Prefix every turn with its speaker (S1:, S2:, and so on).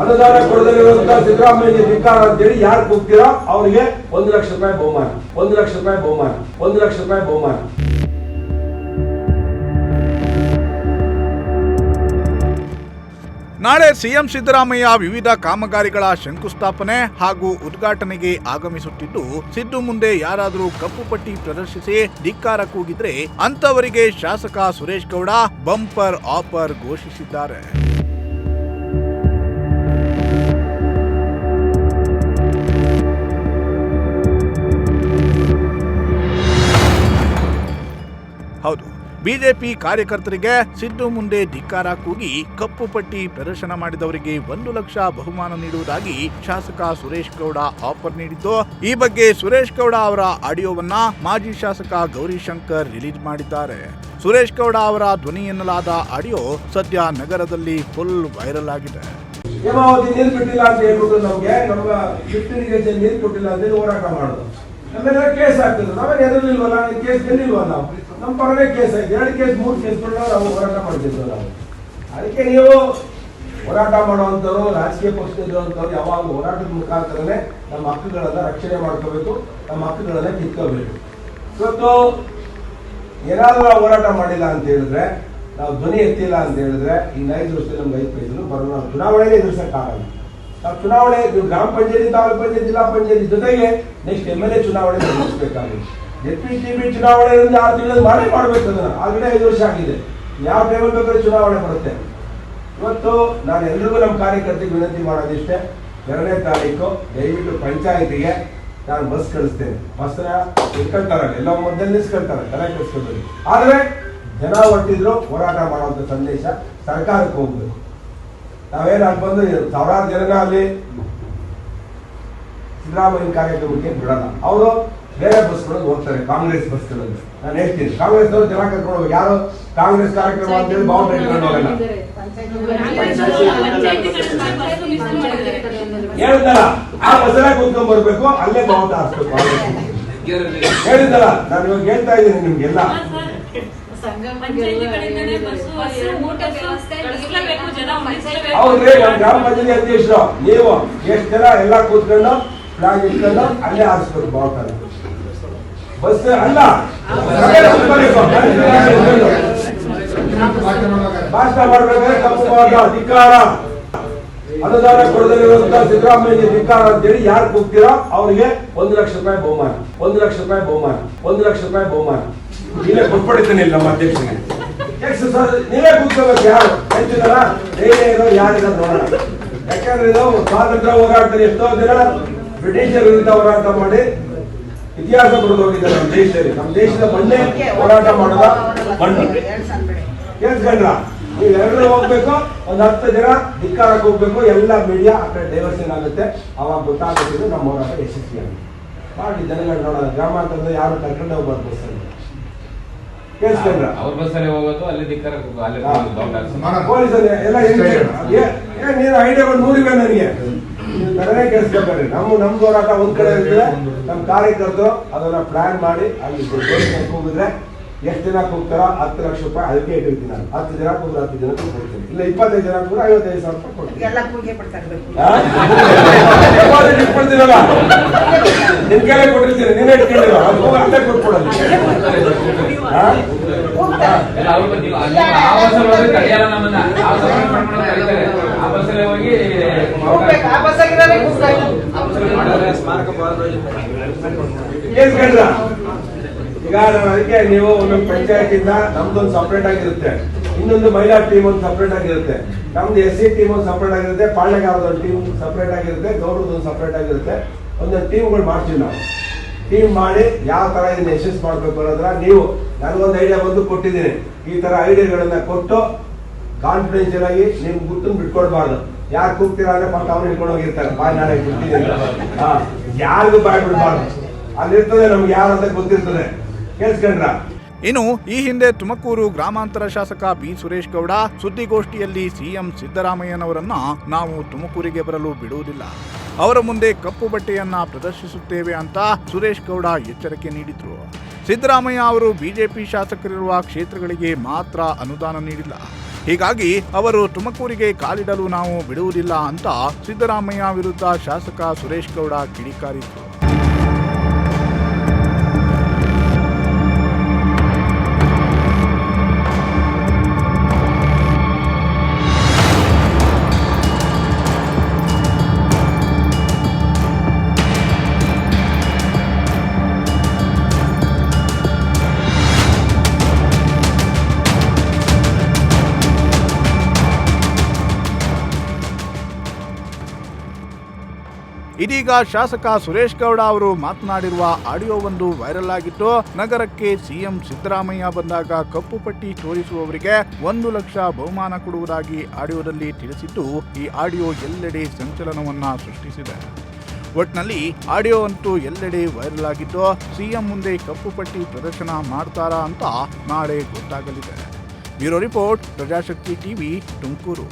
S1: ಅನುದಾನ ಕೊಡದಿರುವಂತಹ ಸಿದ್ದರಾಮಯ್ಯ ಧಿಕ್ಕಾರ ಅಂತೇಳಿ ಯಾರು ಕೂಗ್ತೀರೋ ಅವರಿಗೆ 1 ಲಕ್ಷ ರೂಪಾಯಿ ಬಹುಮಾನ, 1 ಲಕ್ಷ ರೂಪಾಯಿ ಬಹುಮಾನ, 1 ಲಕ್ಷ ರೂಪಾಯಿ ಬಹುಮಾನ.
S2: ನಾಳೆ ಸಿಎಂ ಸಿದ್ದರಾಮಯ್ಯ ವಿವಿಧ ಕಾಮಗಾರಿಗಳ ಶಂಕುಸ್ಥಾಪನೆ ಹಾಗೂ ಉದ್ಘಾಟನೆಗೆ ಆಗಮಿಸುತ್ತಿದ್ದು, ಸಿದ್ದು ಮುಂದೆ ಯಾರಾದರೂ ಕಪ್ಪು ಪಟ್ಟಿ ಪ್ರದರ್ಶಿಸಿ ಧಿಕ್ಕಾರ ಕೂಗಿದ್ರೆ ಅಂತವರಿಗೆ ಶಾಸಕ ಸುರೇಶ್ ಗೌಡ ಬಂಪರ್ ಆಫರ್ ಘೋಷಿಸಿದ್ದಾರೆ. ಹೌದು, ಬಿಜೆಪಿ ಕಾರ್ಯಕರ್ತರಿಗೆ ಸಿದ್ದು ಮುಂದೆ ಧಿಕ್ಕಾರ ಕೂಗಿ ಕಪ್ಪು ಪಟ್ಟಿ ಪ್ರದರ್ಶನ ಮಾಡಿದವರಿಗೆ 1 ಲಕ್ಷ ಬಹುಮಾನ ನೀಡುವುದಾಗಿ ಶಾಸಕ ಸುರೇಶ್ ಗೌಡ ಆಫರ್ ನೀಡಿದ್ದು, ಈ ಬಗ್ಗೆ ಸುರೇಶ್ ಗೌಡ ಅವರ ಆಡಿಯೋವನ್ನ ಮಾಜಿ ಶಾಸಕ ಗೌರಿಶಂಕರ್ ರಿಲೀಸ್ ಮಾಡಿದ್ದಾರೆ. ಸುರೇಶ್ ಗೌಡ ಅವರ ಧ್ವನಿ ಎನ್ನಲಾದ ಆಡಿಯೋ ಸದ್ಯ ನಗರದಲ್ಲಿ ಫುಲ್ ವೈರಲ್ ಆಗಿದೆ.
S1: ಹೇಮಾವತಿ ನೀರು ಬಿಟ್ಟಿಲ್ಲ ಅಂತ ಹೇಳ್ಬಿಟ್ಟು ನಮ್ಗೆ ನಮ್ಮ ಶಿಫ್ಟಿಗೆ ನೀರು ಕೊಟ್ಟಿಲ್ಲ ಅಂತ ಹೋರಾಟ ಮಾಡೋದು, ನಮ್ಮೆಲ್ಲ ಕೇಸ್ ಆಗ್ತದೆ. ನಾವೇನು ಎದುರಿಲ್ವಲ್ಲ, ಕೇಸ್ ಗೆಲ್ಲಿಲ್ವ, ನಾವು ನಮ್ಮ ಪರನೇ ಕೇಸ್ ಆಯ್ತು, 2 ಕೇಸ್ 3 ಕೇಸ್ಗಳನ್ನ ನಾವು ಹೋರಾಟ ಮಾಡ್ತಿದ್ವಿ ನಾವು. ಅದಕ್ಕೆ ನೀವು ಹೋರಾಟ ಮಾಡುವಂಥವ್ರು, ರಾಜಕೀಯ ಪಕ್ಷದಲ್ಲಿರುವಂಥವ್ರು ಯಾವಾಗ ಹೋರಾಟದ ಮುಖಾಂತರನೇ ನಮ್ಮ ಹಕ್ಕುಗಳನ್ನ ರಕ್ಷಣೆ ಮಾಡ್ಕೋಬೇಕು, ನಮ್ಮ ಹಕ್ಕುಗಳನ್ನ ಕಿತ್ಕೋಬೇಕು. ಇವತ್ತು ಏನಾದ್ರೂ ನಾವು ಹೋರಾಟ ಮಾಡಿಲ್ಲ ಅಂತ ಹೇಳಿದ್ರೆ, ನಾವು ಧ್ವನಿ ಎತ್ತಿಲ್ಲ ಅಂತ ಹೇಳಿದ್ರೆ, ಈ 5 ವರ್ಷದಲ್ಲಿ ನಮ್ಗೆ 5 ಪೈಸಲು ಬರೋಣ. ನಾವು ಚುನಾವಣೆನೇ ಎದುರಿಸಕ್ಕಾಗಲ್ಲ. ನಾವು ಚುನಾವಣೆ ಗ್ರಾಮ ಪಂಚಾಯತಿ, ತಾಲೂಕು ಪಂಚಾಯತಿ, ಜಿಲ್ಲಾ ಪಂಚಾಯತಿ ಜೊತೆಗೆ ನೆಕ್ಸ್ಟ್ MLA ಚುನಾವಣೆ ಎದುರಿಸಬೇಕಾಗುತ್ತೆ. JPTB ಚುನಾವಣೆ 6 ತಿಂಗಳಲ್ಲಿ ಮಾಡಬೇಕು. ಅದನ್ನ ಆಲ್ರೆಡಿ 5 ವರ್ಷ ಆಗಿದೆ. ಯಾವ ಟೈಮಲ್ಲಿ ಬೇಕಾದ್ರೆ ಚುನಾವಣೆ ಬರುತ್ತೆ. ಇವತ್ತು ನಾನು ಎಲ್ರಿಗೂ ನಮ್ಮ ಕಾರ್ಯಕರ್ತರಿಗೆ ವಿನಂತಿ ಮಾಡೋದಿಷ್ಟೇ, 2ನೇ ತಾರೀಕು ದಯವಿಟ್ಟು ಪಂಚಾಯತಿಗೆ ನಾನು ಬಸ್ ಕಳಿಸ್ತೇನೆ. ಬಸ್ನ ಇಟ್ಕೊಳ್ತಾರೆ, ಎಲ್ಲ ಮೊದಲು ನಿಲ್ಸ್ಕೊಳ್ತಾರೆ, ತಲೆ ಕೆಡಿಸ್ಕೊಳ್ತಾರೆ. ಆದರೆ ಜನ ಹೊಟ್ಟಿದ್ರು ಹೋರಾಟ ಮಾಡುವಂತ ಸಂದೇಶ ಸರ್ಕಾರಕ್ಕೆ ಹೋಗ್ಬೇಕು. ನಾವೇನು ಅಲ್ಲಿ ಬಂದು 1000 ಜನ ಅಲ್ಲಿ ಸಿದ್ದರಾಮಯ್ಯ ಕಾರ್ಯಕ್ರಮಕ್ಕೆ ಬಿಡಲ್ಲ. ಅವರು ಬೇರೆ ಬಸ್ಗಳಲ್ಲಿ ಹೋಗ್ತಾರೆ, ಕಾಂಗ್ರೆಸ್ ಬಸ್ಗಳಲ್ಲಿ. ನಾನು ಹೇಳ್ತೀನಿ, ಕಾಂಗ್ರೆಸ್ನವರು ಜನ ಕರ್ಕೊಂಡು ಹೋಗಿ, ಯಾರು ಕಾಂಗ್ರೆಸ್ ಕಾರ್ಯಕ್ರಮ ಅಂತೇಳಿ ಬೌಂಡ್ರಿ ಇಟ್ಕೊಂಡು ಹೋಗಲ್ಲ. ಹೇಳ್ತಾರ ಆ ಬಸ್ಸಲ್ಲೇ ಕೂತ್ಕೊಂಡ್ ಬರ್ಬೇಕು, ಅಲ್ಲೇ ಬಾವುಟ ಹಾರಿಸ್ಬೇಕು. ಹೇಳಿದ್ದಲ್ಲ, ನಾನು ಇವಾಗ ಹೇಳ್ತಾ ಇದ್ದೀನಿ ನಿಮ್ಗೆಲ್ಲ. ಹೌದ್ರಿ, ನಮ್ಮ ಗ್ರಾಮ ಪಂಚಾಯತಿ ಅಧ್ಯಕ್ಷರು ನೀವು ಎಷ್ಟು ಜನ ಎಲ್ಲ ಕೂತ್ಕೊಂಡು ಫ್ಲಾಗ್ ಇಟ್ಕೊಂಡು ಅಲ್ಲೇ ಹಾರಿಸ್ಬೇಕು ಬಾವುಟ. ಬಸ್ ಅಲ್ಲ, ಭಾಷಣ ಮಾಡ್ಬೇಕಾದ್ರೆ ಕಪ್ಪು ಬಾವುಟ ಧಿಕ್ಕಾರ. ಅನುದಾನ ಕೊಡದಿರುವಂತಹ ಸಿದ್ದರಾಮಯ್ಯ ಧಿಕ್ಕಾರ ಅಂತೇಳಿ ಯಾರು ಕೂಗ್ತೀರೋ ಅವರಿಗೆ 1 ಲಕ್ಷ ರೂಪಾಯಿ ಬಹುಮಾನ, 1 ಲಕ್ಷ ರೂಪಾಯಿ ಬಹುಮಾನ, 1 ಲಕ್ಷ ರೂಪಾಯಿ ಬಹುಮಾನ. ನೀವೇ ಕೊಟ್ಬಿಡ್ತೀನಿ ನಮ್ಮ ಅಧ್ಯಕ್ಷರಿಗೆ. ನೀವೇ ಕೂತ್ಕೋಬೇಕು. ಯಾರು ಹೇಳ್ತಿದಾರ ಧೈರ್ಯ ಇರೋ ಯಾರಿಗ ನೋಡೋಣ. ಯಾಕಂದ್ರೆ ಇದು ಸ್ವಾತಂತ್ರ್ಯ ಹೋರಾಟದಲ್ಲಿ ಎಷ್ಟೋ ಜನ ಬ್ರಿಟಿಷರ ವಿರುದ್ಧ ಹೋರಾಟ ಮಾಡಿ ಇತಿಹಾಸ ಬರೆದು ಹೋಗಿದ್ದಾರೆ ನಮ್ಮ ದೇಶದಲ್ಲಿ. ನಮ್ಮ ದೇಶದ ಮಣ್ಣೆ ಹೋರಾಟ ಮಾಡೋದ ಮಣ್ಣು. ಕೇಳ್ಕೊಂಡ್ರ? ನೀವೆಲ್ಲರೂ ಹೋಗ್ಬೇಕು, 10 ಜನ ಧಿಕ್ಕಾರಕ್ಕೆ ಹೋಗ್ಬೇಕು. ಎಲ್ಲ ಮೀಡಿಯಾ ಆ ಕಡೆ ಡೈವರ್ಷನ್ ಆಗುತ್ತೆ. ಅವಾಗ ಗೊತ್ತಾಗುತ್ತೆ ನಮ್ಮ ಹೋರಾಟ ಯಶಸ್ವಿಯಾಗುತ್ತೆ. ಮಾಡಿ ಜನಗಳು ನೋಡೋಣ. ಗ್ರಾಮಾಂತರದ ಯಾರು ಕರ್ಕೊಂಡು ಹೋಗ್ಬಾರ್ದು ಬಸ್ಸಲ್ಲಿ. ಕೇಳಿಸ್ಕೊಂಡ್ರ?
S3: ಅವ್ರ ಬಸ್ಸಲ್ಲಿ ಹೋಗೋದು, ಅಲ್ಲಿ ಧಿಕ್ಕಾರಕ್ಕೆ
S1: ಪೊಲೀಸಲ್ಲಿ ಎಲ್ಲ ನೀನು ಐಡಿಯಾಗಳು 100 ಇವೆ ನನಗೆ. ನೀವು ತರನೇ ಕೇಳಿಸ್ಕೊಬೇಡ್ರಿ. ನಮ್ದು ಹೋರಾಟ ಒಂದ್ ಕಡೆ ಇರ್ತದೆ. ನಮ್ಮ ಕಾರ್ಯಕರ್ತರು ಅದನ್ನ ಪ್ಲಾನ್ ಮಾಡಿ ಅಲ್ಲಿ ಹೋಗಿದ್ರೆ ಎಷ್ಟು ಜನ ಕೂಗ್ತಾರೋ 10 ಲಕ್ಷ ರೂಪಾಯಿ ಅದಕ್ಕೆ ಇಟ್ಟಿರ್ತೀನಿ ನಾನು. 10 ಜನ ಕೂಗ್ರೆ 10 ಜನ ಕೊಡ್ತೀನಿ. ಇಲ್ಲ 25 ಜನ ಕೂಗ್ರೆ 55,000 ರೂಪಾಯಿ ಕೊಡ್ತೀನಿ. ಇಟ್ಕೊಳ್ತೀರಲ್ಲ, ನಿನ್ ಕೈಲೇ ಕೊಟ್ಟಿರ್ತೀನಿ, ನೀನೇ ಇಟ್ಕೊಂಡಿರೋ ಅಲ್ಲೇ ಕೊಟ್ಕೊಡಲ್ಲ. ಈಗ ಅದಕ್ಕೆ ನೀವು ಒಂದೊಂದು ಪಂಚಾಯತಿಂದ ನಮ್ದೊಂದು ಸಪರೇಟ್ ಆಗಿರುತ್ತೆ, ಇನ್ನೊಂದು ಮಹಿಳಾ ಟೀಮ್ ಒಂದು ಸಪರೇಟ್ ಆಗಿರುತ್ತೆ, ನಮ್ದು SC ಟೀಮ್ ಒಂದು ಸಪರೇಟ್ ಆಗಿರುತ್ತೆ, ಪಾಳ್ಯಗಾರದೊಂದು ಟೀಮ್ ಸಪರೇಟ್ ಆಗಿರುತ್ತೆ, ಗೌಡರದೊಂದು ಸಪರೇಟ್ ಆಗಿರುತ್ತೆ. ಒಂದೊಂದು ಟೀಮ್ಗಳು ಮಾಡ್ತೀವಿ ನಾವು. ಟೀಮ್ ಮಾಡಿ ಯಾವ ತರ ಇದನ್ನ ಯಶಸ್ಸು ಮಾಡ್ಬೇಕು ಅನ್ನೋದ್ರ ನೀವು ನನಗೊಂದು ಐಡಿಯಾ ಬಂದು ಕೊಟ್ಟಿದ್ದೀನಿ. ಈ ತರ ಐಡಿಯಾಗಳನ್ನ ಕೊಟ್ಟು ಕಾನ್ಫಿಡೆನ್ಷಿಯಲ್ ಆಗಿ ನಿಮ್ ಗುರ್ತನ್ನು ಬಿಟ್ಕೊಡ್ಬಾರ್ದು. ಯಾರು ಕೂಗ್ತೀರಾ ಅಂದ್ರೆ ಪಕ್ಕ ಅವ್ರು ಹಿಡ್ಕೊಂಡು ಹೋಗಿರ್ತಾರೆ, ಬಾಯ್ ನಾಳೆ ಬಿಡ್ತೀನಿ. ಯಾರಿಗೂ ಬಾಯ್ ಬಿಡ್ಬಾರ್ದು. ಅಲ್ಲಿರ್ತದೆ, ನಮ್ಗೆ ಯಾರಂತ ಗೊತ್ತಿರ್ತದೆ. ಕೇಳಿಸ್ಕೊಂಡ್ರ?
S2: ಇನ್ನು ಈ ಹಿಂದೆ ತುಮಕೂರು ಗ್ರಾಮಾಂತರ ಶಾಸಕ ಬಿ ಸುರೇಶ್ ಗೌಡ ಸುದ್ದಿಗೋಷ್ಠಿಯಲ್ಲಿ ಸಿಎಂ ಸಿದ್ದರಾಮಯ್ಯನವರನ್ನ ನಾವು ತುಮಕೂರಿಗೆ ಬರಲು ಬಿಡುವುದಿಲ್ಲ, ಅವರ ಮುಂದೆ ಕಪ್ಪು ಬಟ್ಟೆಯನ್ನ ಪ್ರದರ್ಶಿಸುತ್ತೇವೆ ಅಂತ ಸುರೇಶ್ ಗೌಡ ಎಚ್ಚರಿಕೆ ನೀಡಿದ್ರು. ಸಿದ್ದರಾಮಯ್ಯ ಅವರು ಬಿಜೆಪಿ ಶಾಸಕರಿರುವ ಕ್ಷೇತ್ರಗಳಿಗೆ ಮಾತ್ರ ಅನುದಾನ ನೀಡಿಲ್ಲ, ಹೀಗಾಗಿ ಅವರು ತುಮಕೂರಿಗೆ ಕಾಲಿಡಲು ನಾವು ಬಿಡುವುದಿಲ್ಲ ಅಂತ ಸಿದ್ದರಾಮಯ್ಯ ವಿರುದ್ಧ ಶಾಸಕ ಸುರೇಶ್ ಗೌಡ ಕಿಡಿಕಾರಿದರು. ಇದೀಗ ಶಾಸಕ ಸುರೇಶ್ ಗೌಡ ಅವರು ಮಾತನಾಡಿರುವ ಆಡಿಯೋವೊಂದು ವೈರಲ್ ಆಗಿದ್ದು, ನಗರಕ್ಕೆ ಸಿಎಂ ಸಿದ್ದರಾಮಯ್ಯ ಬಂದಾಗ ಕಪ್ಪು ಪಟ್ಟಿ ತೋರಿಸುವವರಿಗೆ 1 ಲಕ್ಷ ಬಹುಮಾನ ಕೊಡುವುದಾಗಿ ಆಡಿಯೋದಲ್ಲಿ ತಿಳಿಸಿದ್ದು, ಈ ಆಡಿಯೋ ಎಲ್ಲೆಡೆ ಸಂಚಲನವನ್ನ ಸೃಷ್ಟಿಸಿದೆ. ಒಟ್ನಲ್ಲಿ ಆಡಿಯೋ ಅಂತೂ ಎಲ್ಲೆಡೆ ವೈರಲ್ ಆಗಿದ್ದು, ಸಿಎಂ ಮುಂದೆ ಕಪ್ಪು ಪಟ್ಟಿ ಪ್ರದರ್ಶನ ಮಾಡ್ತಾರಾ ಅಂತ ನಾಳೆ ಗೊತ್ತಾಗಲಿದೆ. Bureau report, Prajashakti TV, Tumakuru.